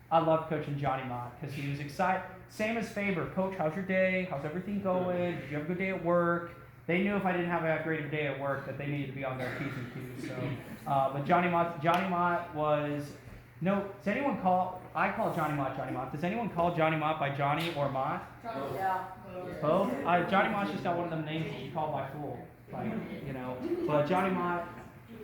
I love coaching Johnny Mott because he was excited. Same as Faber. Coach, how's your day? How's everything going? Did you have a good day at work? They knew if I didn't have a great of a day at work that they needed to be on their P's and Q's. So, but Johnny Mott was, no, does anyone call, I call Johnny Mott. Does anyone call Johnny Mott by Johnny or Mott? Yeah. Both? Johnny Mott's just not one of them names that you call by fool. Like, you know, but Johnny Mott,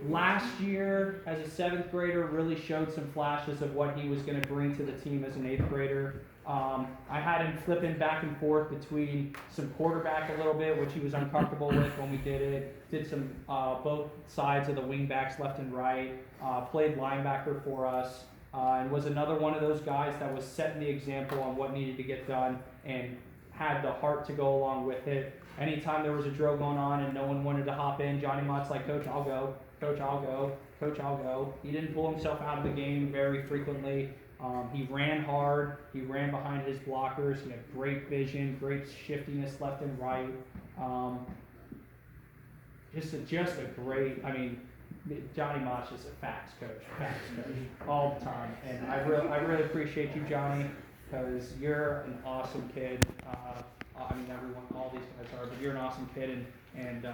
last year as a 7th grader, really showed some flashes of what he was going to bring to the team as an 8th grader. I had him flipping back and forth between some quarterback a little bit, which he was uncomfortable with when we did it. Did some both sides of the wing backs, left and right. Played linebacker for us, and was another one of those guys that was setting the example on what needed to get done and had the heart to go along with it. Anytime there was a drill going on and no one wanted to hop in, Johnny Mott's like, Coach, I'll go. Coach, I'll go. Coach, I'll go. He didn't pull himself out of the game very frequently. He ran hard. He ran behind his blockers. He had great vision, great shiftiness left and right. Just a great, I mean, Johnny Mott's just a facts coach all the time. And I really appreciate you, Johnny, because you're an awesome kid. I mean, all these guys are, but you're an awesome kid, and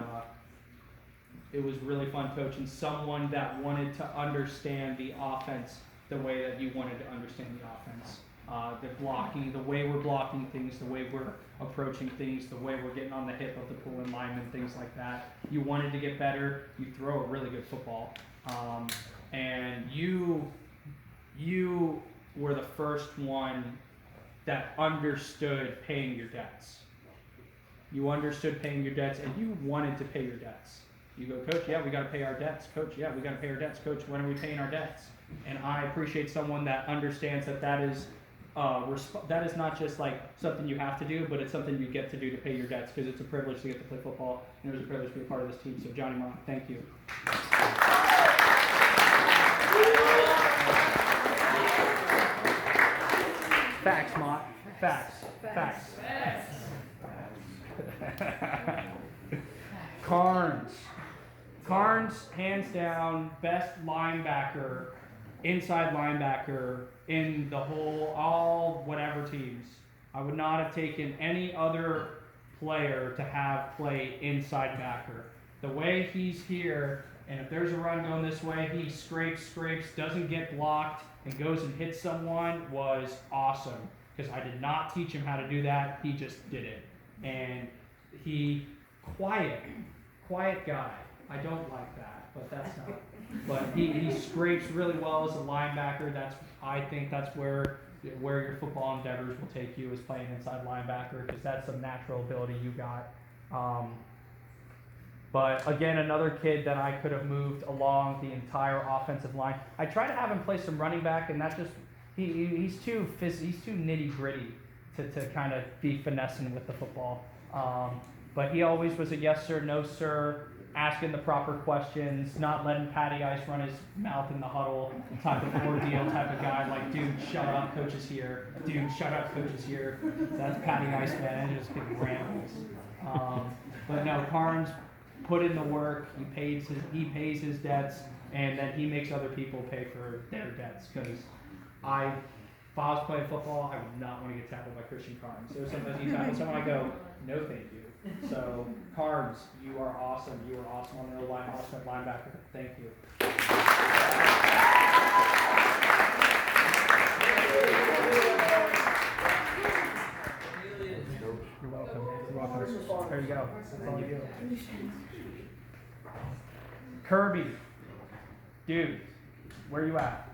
it was really fun coaching someone that wanted to understand the offense the way that you wanted to understand the offense. The blocking, the way we're blocking things, the way we're approaching things, the way we're getting on the hip of the pulling lineman, things like that. You wanted to get better. You throw a really good football, and you were the first one that understood paying your debts. You understood paying your debts, and you wanted to pay your debts. You go, Coach, yeah, we got to pay our debts. Coach, yeah, we got to pay our debts. Coach, when are we paying our debts? And I appreciate someone that understands that is not just like something you have to do, but it's something you get to do to pay your debts, because it's a privilege to get to play football, and it was a privilege to be a part of this team. So, Johnny Mott, thank you. Facts, Mott. Facts. Carnes, hands down, best linebacker, inside linebacker in the all whatever teams. I would not have taken any other player to have play inside backer. The way he's here, and if there's a run going this way, he scrapes, doesn't get blocked, and goes and hits someone, was awesome. Because I did not teach him how to do that, he just did it. And quiet guy. I don't like that, but that's not. But he scrapes really well as a linebacker. I think that's where your football endeavors will take you, is playing inside linebacker, because that's some natural ability you got. But again, another kid that I could have moved along the entire offensive line. I try to have him play some running back, and that's just he's too nitty gritty to kind of be finessing with the football. But he always was a yes sir, no sir, asking the proper questions, not letting Patty Ice run his mouth in the huddle type of ordeal type of guy. Like, dude, shut up, coach is here. Dude, shut up, coach is here. That's Patty Ice, man. It just big rambles. But no, Carnes put in the work. He pays his debts, and then he makes other people pay for their debts. Because if I was playing football, I would not want to get tackled by Christian Carnes. There's sometimes you tackle someone, I go, no, thank you. So, Carnes, you are awesome. You are awesome on the line, awesome at linebacker. Thank you. You're welcome. There you go. That's all you do. Kirby, dude, where you at?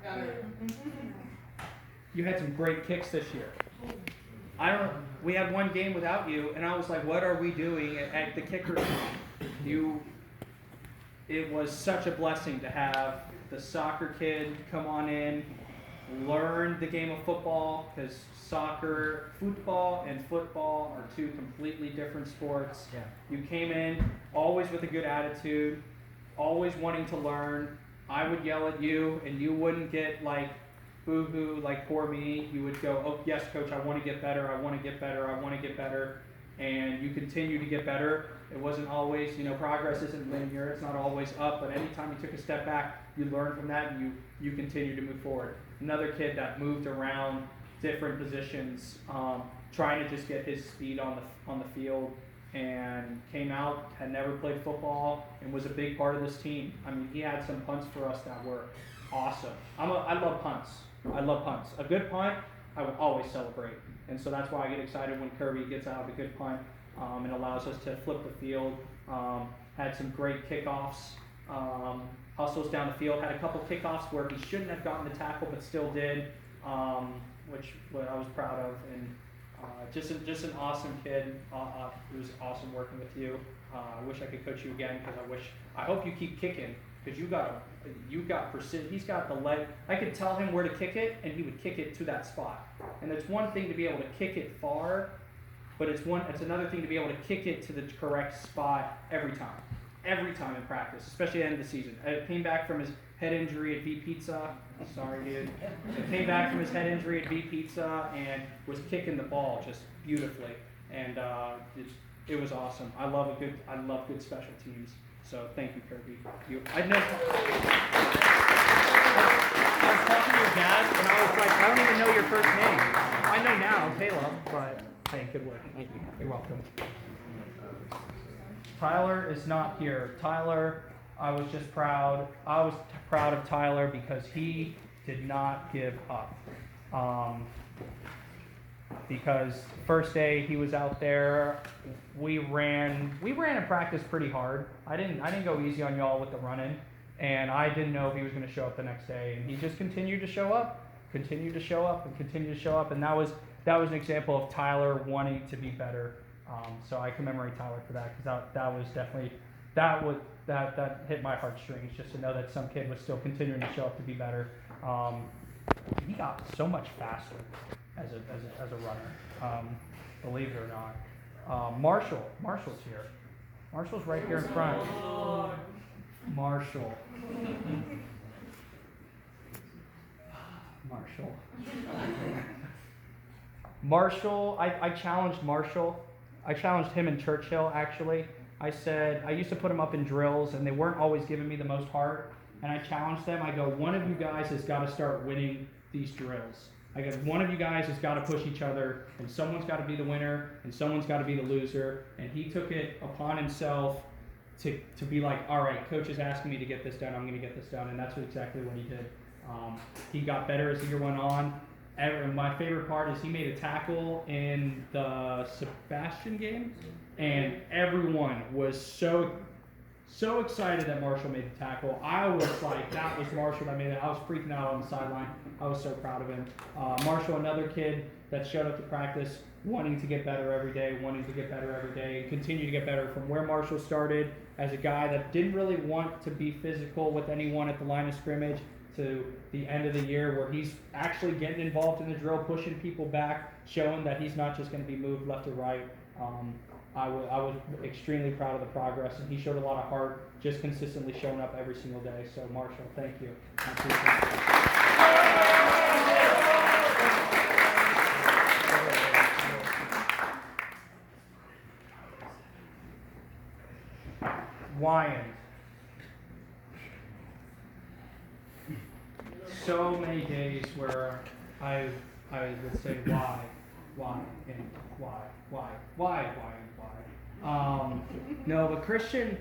You had some great kicks this year. We had one game without you, and I was like, what are we doing at the kicker? It was such a blessing to have the soccer kid come on in, learn the game of football, because football and football are two completely different sports. Yeah. You came in always with a good attitude, always wanting to learn. I would yell at you, and you wouldn't get like boo-hoo, like poor me. You would go, oh yes, coach, I want to get better, I want to get better, I want to get better. and you continue to get better. It wasn't always, progress isn't linear. It's not always up, but anytime you took a step back, you learned from that, and you continue to move forward. Another kid that moved around different positions, trying to just get his speed on the field, and came out, had never played football, and was a big part of this team. I mean, he had some punts for us that were awesome. I love punts. I love punts. A good punt, I will always celebrate. And so that's why I get excited when Kirby gets out of a good punt, and allows us to flip the field. Had some great kickoffs, hustles down the field. Had a couple kickoffs where he shouldn't have gotten the tackle, but still did, which I was proud of. And just an awesome kid. It was awesome working with you. I wish I could coach you again, because I hope you keep kicking, because you got precision. He's got the leg. I could tell him where to kick it, and he would kick it to that spot. And it's one thing to be able to kick it far, but it's another thing to be able to kick it to the correct spot every time in practice, especially at the end of the season. I came back from his head injury at V Pizza. Sorry, dude. He came back from his head injury at V Pizza and was kicking the ball just beautifully, and it was awesome. I love good special teams. So thank you, Kirby. I was talking to your dad, and I was like, I don't even know your first name. I know now, Caleb, but hey, good work. Thank you. You're welcome. Tyler is not here. Tyler, I was proud of Tyler because he did not give up. Because first day he was out there, we ran in practice pretty hard. I didn't go easy on y'all with the running, and I didn't know if he was going to show up the next day, and he just continued to show up, and that was an example of Tyler wanting to be better. So I commemorate Tyler for that, because that was definitely that hit my heartstrings, just to know that some kid was still continuing to show up to be better. He got so much faster as a runner, believe it or not. Marshall's here. Marshall's right here in front. Marshall. Marshall, I challenged Marshall. I challenged him in Churchill, actually. I said, I used to put him up in drills, and they weren't always giving me the most heart. And I challenged them. I go, one of you guys has got to start winning these drills. I go, one of you guys has got to push each other, and someone's got to be the winner, and someone's got to be the loser. And he took it upon himself to be like, all right, coach is asking me to get this done. I'm going to get this done. And that's exactly what he did. He got better as the year went on. And my favorite part is he made a tackle in the Sebastian game, and everyone was so excited that Marshall made the tackle. I was like, that was Marshall that made it. I was freaking out on the sideline. I was so proud of him. Marshall, another kid that showed up to practice, wanting to get better every day, and continue to get better from where Marshall started as a guy that didn't really want to be physical with anyone at the line of scrimmage, to the end of the year where he's actually getting involved in the drill, pushing people back, showing that he's not just going to be moved left or right. I was extremely proud of the progress, and he showed a lot of heart, just consistently showing up every single day. So Marshall, thank you. I appreciate it. Wyand. So many days where I would say why, and why. No, but Christian,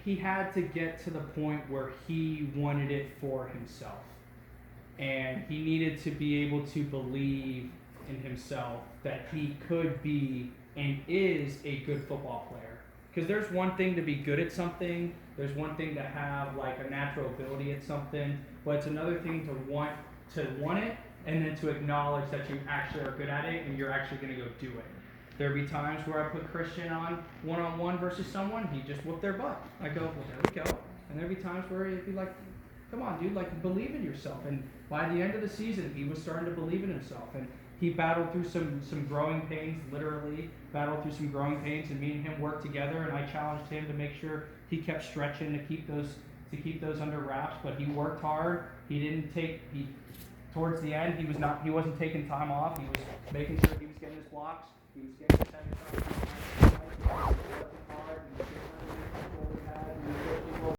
he had to get to the point where he wanted it for himself, and he needed to be able to believe in himself that he could be and is a good football player. Because there's one thing to be good at something, there's one thing to have like a natural ability at something, but it's another thing to want it, and then to acknowledge that you actually are good at it and you're actually going to go do it. There'd be times where I put Christian on one-on-one versus someone, he'd just whoop their butt. I go, well, there we go. And there'd be times where it'd be like, come on, dude, like, believe in yourself. And by the end of the season, he was starting to believe in himself. And he battled through some growing pains, literally battled through some growing pains, and me and him worked together, and I challenged him to make sure he kept stretching to keep those under wraps. But he worked hard. He towards the end, he wasn't taking time off. He was making sure he was getting his blocks. He was getting his head